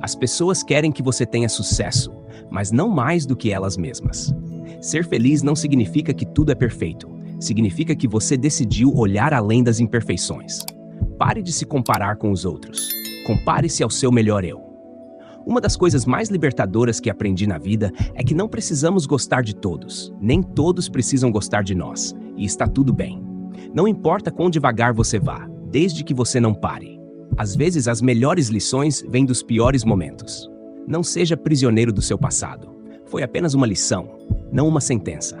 As pessoas querem que você tenha sucesso, mas não mais do que elas mesmas. Ser feliz não significa que tudo é perfeito. Significa que você decidiu olhar além das imperfeições. Pare de se comparar com os outros. Compare-se ao seu melhor eu. Uma das coisas mais libertadoras que aprendi na vida é que não precisamos gostar de todos. Nem todos precisam gostar de nós. E está tudo bem. Não importa quão devagar você vá, desde que você não pare. Às vezes, as melhores lições vêm dos piores momentos. Não seja prisioneiro do seu passado. Foi apenas uma lição, não uma sentença.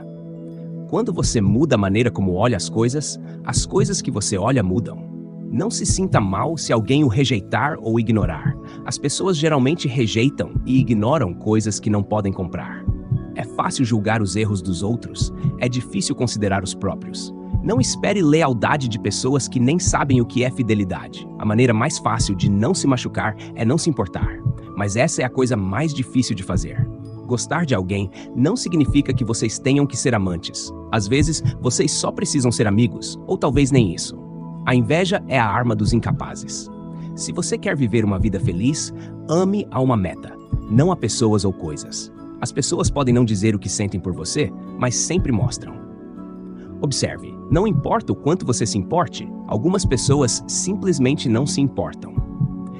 Quando você muda a maneira como olha as coisas que você olha mudam. Não se sinta mal se alguém o rejeitar ou ignorar. As pessoas geralmente rejeitam e ignoram coisas que não podem comprar. É fácil julgar os erros dos outros, é difícil considerar os próprios. Não espere lealdade de pessoas que nem sabem o que é fidelidade. A maneira mais fácil de não se machucar é não se importar. Mas essa é a coisa mais difícil de fazer. Gostar de alguém não significa que vocês tenham que ser amantes. Às vezes, vocês só precisam ser amigos, ou talvez nem isso. A inveja é a arma dos incapazes. Se você quer viver uma vida feliz, ame a uma meta, não a pessoas ou coisas. As pessoas podem não dizer o que sentem por você, mas sempre mostram. Observe, não importa o quanto você se importe, algumas pessoas simplesmente não se importam.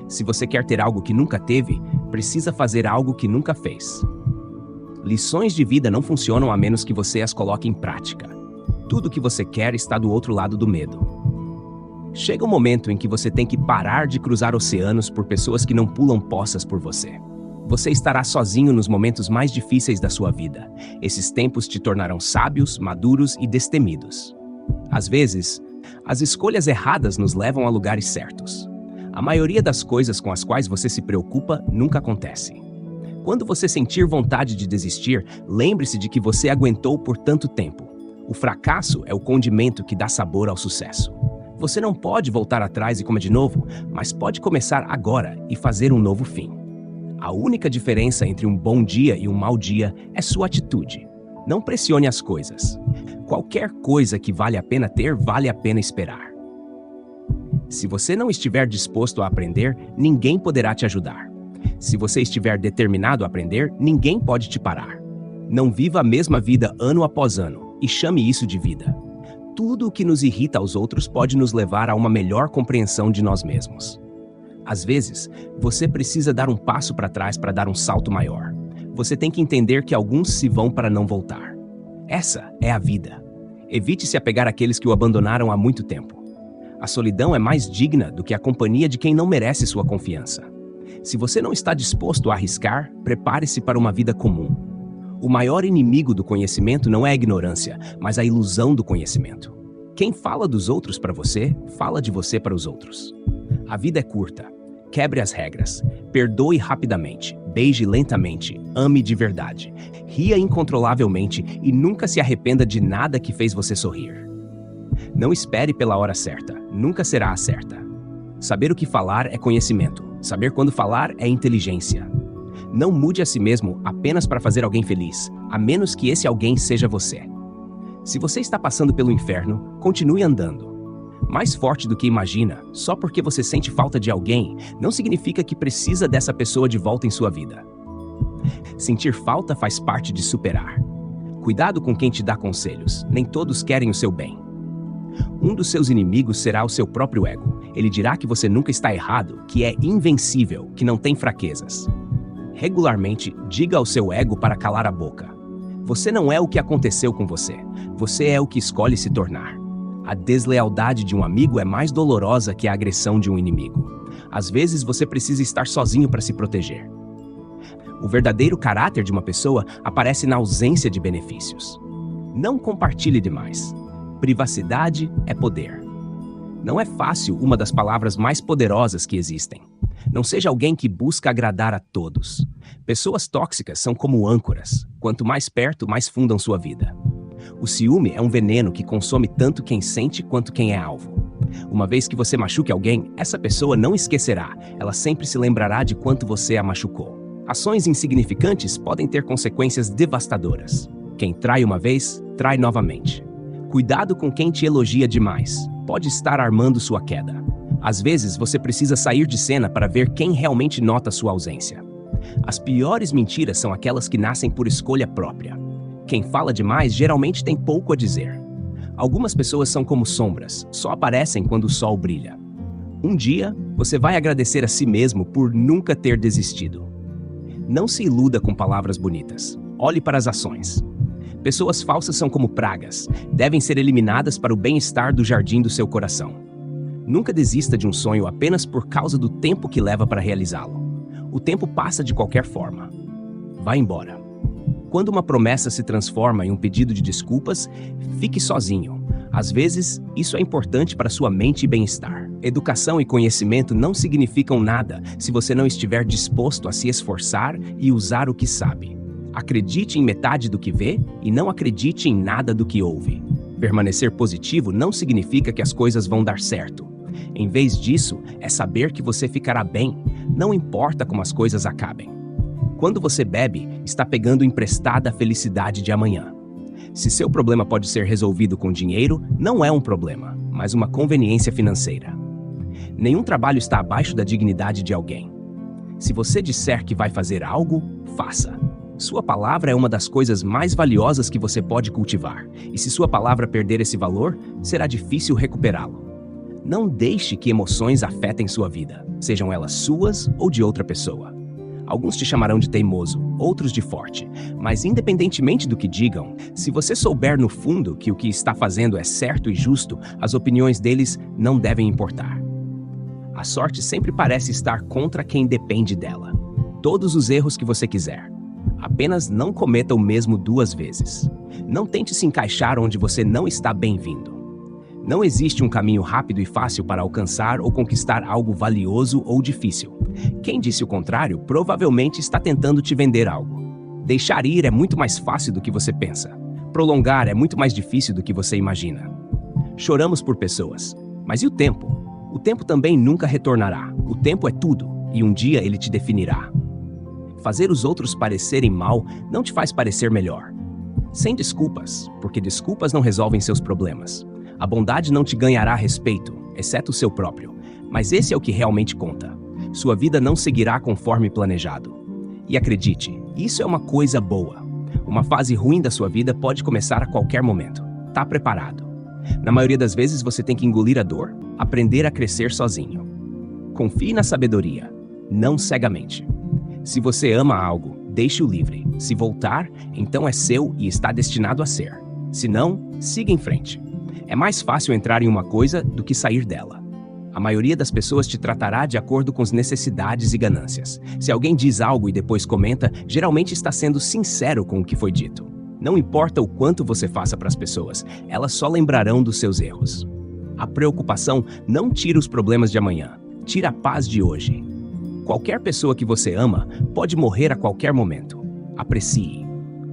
Se você quer ter algo que nunca teve, precisa fazer algo que nunca fez. Lições de vida não funcionam a menos que você as coloque em prática. Tudo o que você quer está do outro lado do medo. Chega um momento em que você tem que parar de cruzar oceanos por pessoas que não pulam poças por você. Você estará sozinho nos momentos mais difíceis da sua vida. Esses tempos te tornarão sábios, maduros e destemidos. Às vezes, as escolhas erradas nos levam a lugares certos. A maioria das coisas com as quais você se preocupa nunca acontece. Quando você sentir vontade de desistir, lembre-se de que você aguentou por tanto tempo. O fracasso é o condimento que dá sabor ao sucesso. Você não pode voltar atrás e começar de novo, mas pode começar agora e fazer um novo fim. A única diferença entre um bom dia e um mau dia é sua atitude. Não pressione as coisas. Qualquer coisa que vale a pena ter, vale a pena esperar. Se você não estiver disposto a aprender, ninguém poderá te ajudar. Se você estiver determinado a aprender, ninguém pode te parar. Não viva a mesma vida ano após ano e chame isso de vida. Tudo o que nos irrita aos outros pode nos levar a uma melhor compreensão de nós mesmos. Às vezes, você precisa dar um passo para trás para dar um salto maior. Você tem que entender que alguns se vão para não voltar. Essa é a vida. Evite se apegar àqueles que o abandonaram há muito tempo. A solidão é mais digna do que a companhia de quem não merece sua confiança. Se você não está disposto a arriscar, prepare-se para uma vida comum. O maior inimigo do conhecimento não é a ignorância, mas a ilusão do conhecimento. Quem fala dos outros para você, fala de você para os outros. A vida é curta. Quebre as regras. Perdoe rapidamente. Beije lentamente. Ame de verdade. Ria incontrolavelmente e nunca se arrependa de nada que fez você sorrir. Não espere pela hora certa. Nunca será a certa. Saber o que falar é conhecimento. Saber quando falar é inteligência. Não mude a si mesmo apenas para fazer alguém feliz, a menos que esse alguém seja você. Se você está passando pelo inferno, continue andando. Mais forte do que imagina, só porque você sente falta de alguém, não significa que precisa dessa pessoa de volta em sua vida. Sentir falta faz parte de superar. Cuidado com quem te dá conselhos, nem todos querem o seu bem. Um dos seus inimigos será o seu próprio ego. Ele dirá que você nunca está errado, que é invencível, que não tem fraquezas. Regularmente, diga ao seu ego para calar a boca. Você não é o que aconteceu com você. Você é o que escolhe se tornar. A deslealdade de um amigo é mais dolorosa que a agressão de um inimigo. Às vezes, você precisa estar sozinho para se proteger. O verdadeiro caráter de uma pessoa aparece na ausência de benefícios. Não compartilhe demais. Privacidade é poder. Não é fácil uma das palavras mais poderosas que existem. Não seja alguém que busca agradar a todos. Pessoas tóxicas são como âncoras. Quanto mais perto, mais fundam sua vida. O ciúme é um veneno que consome tanto quem sente quanto quem é alvo. Uma vez que você machuque alguém, essa pessoa não esquecerá. Ela sempre se lembrará de quanto você a machucou. Ações insignificantes podem ter consequências devastadoras. Quem trai uma vez, trai novamente. Cuidado com quem te elogia demais. Pode estar armando sua queda. Às vezes, você precisa sair de cena para ver quem realmente nota sua ausência. As piores mentiras são aquelas que nascem por escolha própria. Quem fala demais geralmente tem pouco a dizer. Algumas pessoas são como sombras, só aparecem quando o sol brilha. Um dia, você vai agradecer a si mesmo por nunca ter desistido. Não se iluda com palavras bonitas. Olhe para as ações. Pessoas falsas são como pragas, devem ser eliminadas para o bem-estar do jardim do seu coração. Nunca desista de um sonho apenas por causa do tempo que leva para realizá-lo. O tempo passa de qualquer forma. Vá embora. Quando uma promessa se transforma em um pedido de desculpas, fique sozinho. Às vezes, isso é importante para sua mente e bem-estar. Educação e conhecimento não significam nada se você não estiver disposto a se esforçar e usar o que sabe. Acredite em metade do que vê e não acredite em nada do que ouve. Permanecer positivo não significa que as coisas vão dar certo. Em vez disso, é saber que você ficará bem, não importa como as coisas acabem. Quando você bebe, está pegando emprestada a felicidade de amanhã. Se seu problema pode ser resolvido com dinheiro, não é um problema, mas uma conveniência financeira. Nenhum trabalho está abaixo da dignidade de alguém. Se você disser que vai fazer algo, faça. Sua palavra é uma das coisas mais valiosas que você pode cultivar, e se sua palavra perder esse valor, será difícil recuperá-lo. Não deixe que emoções afetem sua vida, sejam elas suas ou de outra pessoa. Alguns te chamarão de teimoso, outros de forte, mas independentemente do que digam, se você souber no fundo que o que está fazendo é certo e justo, as opiniões deles não devem importar. A sorte sempre parece estar contra quem depende dela. Todos os erros que você quiser. Apenas não cometa o mesmo 2 vezes. Não tente se encaixar onde você não está bem-vindo. Não existe um caminho rápido e fácil para alcançar ou conquistar algo valioso ou difícil. Quem disse o contrário provavelmente está tentando te vender algo. Deixar ir é muito mais fácil do que você pensa. Prolongar é muito mais difícil do que você imagina. Choramos por pessoas, mas e o tempo? O tempo também nunca retornará. O tempo é tudo, e um dia ele te definirá. Fazer os outros parecerem mal não te faz parecer melhor. Sem desculpas, porque desculpas não resolvem seus problemas. A bondade não te ganhará respeito, exceto o seu próprio. Mas esse é o que realmente conta. Sua vida não seguirá conforme planejado. E acredite, isso é uma coisa boa. Uma fase ruim da sua vida pode começar a qualquer momento. Tá preparado? Na maioria das vezes você tem que engolir a dor, aprender a crescer sozinho. Confie na sabedoria, não cegamente. Se você ama algo, deixe-o livre. Se voltar, então é seu e está destinado a ser. Se não, siga em frente. É mais fácil entrar em uma coisa do que sair dela. A maioria das pessoas te tratará de acordo com as necessidades e ganâncias. Se alguém diz algo e depois comenta, geralmente está sendo sincero com o que foi dito. Não importa o quanto você faça para as pessoas, elas só lembrarão dos seus erros. A preocupação não tira os problemas de amanhã, tira a paz de hoje. Qualquer pessoa que você ama pode morrer a qualquer momento. Aprecie.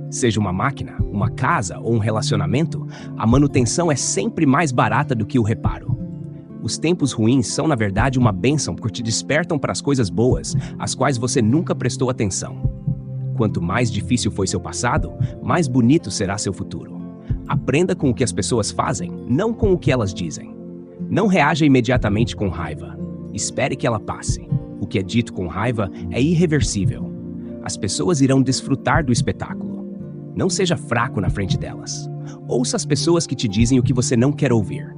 Seja uma máquina, uma casa ou um relacionamento, a manutenção é sempre mais barata do que o reparo. Os tempos ruins são, na verdade, uma bênção porque te despertam para as coisas boas, às quais você nunca prestou atenção. Quanto mais difícil foi seu passado, mais bonito será seu futuro. Aprenda com o que as pessoas fazem, não com o que elas dizem. Não reaja imediatamente com raiva. Espere que ela passe. O que é dito com raiva é irreversível. As pessoas irão desfrutar do espetáculo. Não seja fraco na frente delas. Ouça as pessoas que te dizem o que você não quer ouvir.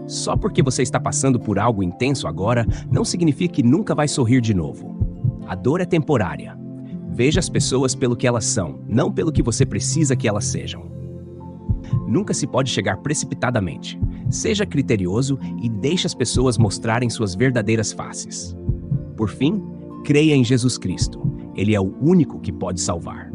Só porque você está passando por algo intenso agora, não significa que nunca vai sorrir de novo. A dor é temporária. Veja as pessoas pelo que elas são, não pelo que você precisa que elas sejam. Nunca se pode chegar precipitadamente. Seja criterioso e deixe as pessoas mostrarem suas verdadeiras faces. Por fim, creia em Jesus Cristo. Ele é o único que pode salvar.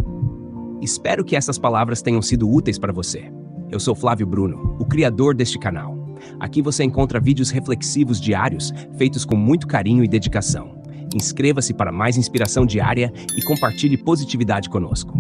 Espero que essas palavras tenham sido úteis para você. Eu sou Flávio Bruno, o criador deste canal. Aqui você encontra vídeos reflexivos diários feitos com muito carinho e dedicação. Inscreva-se para mais inspiração diária e compartilhe positividade conosco.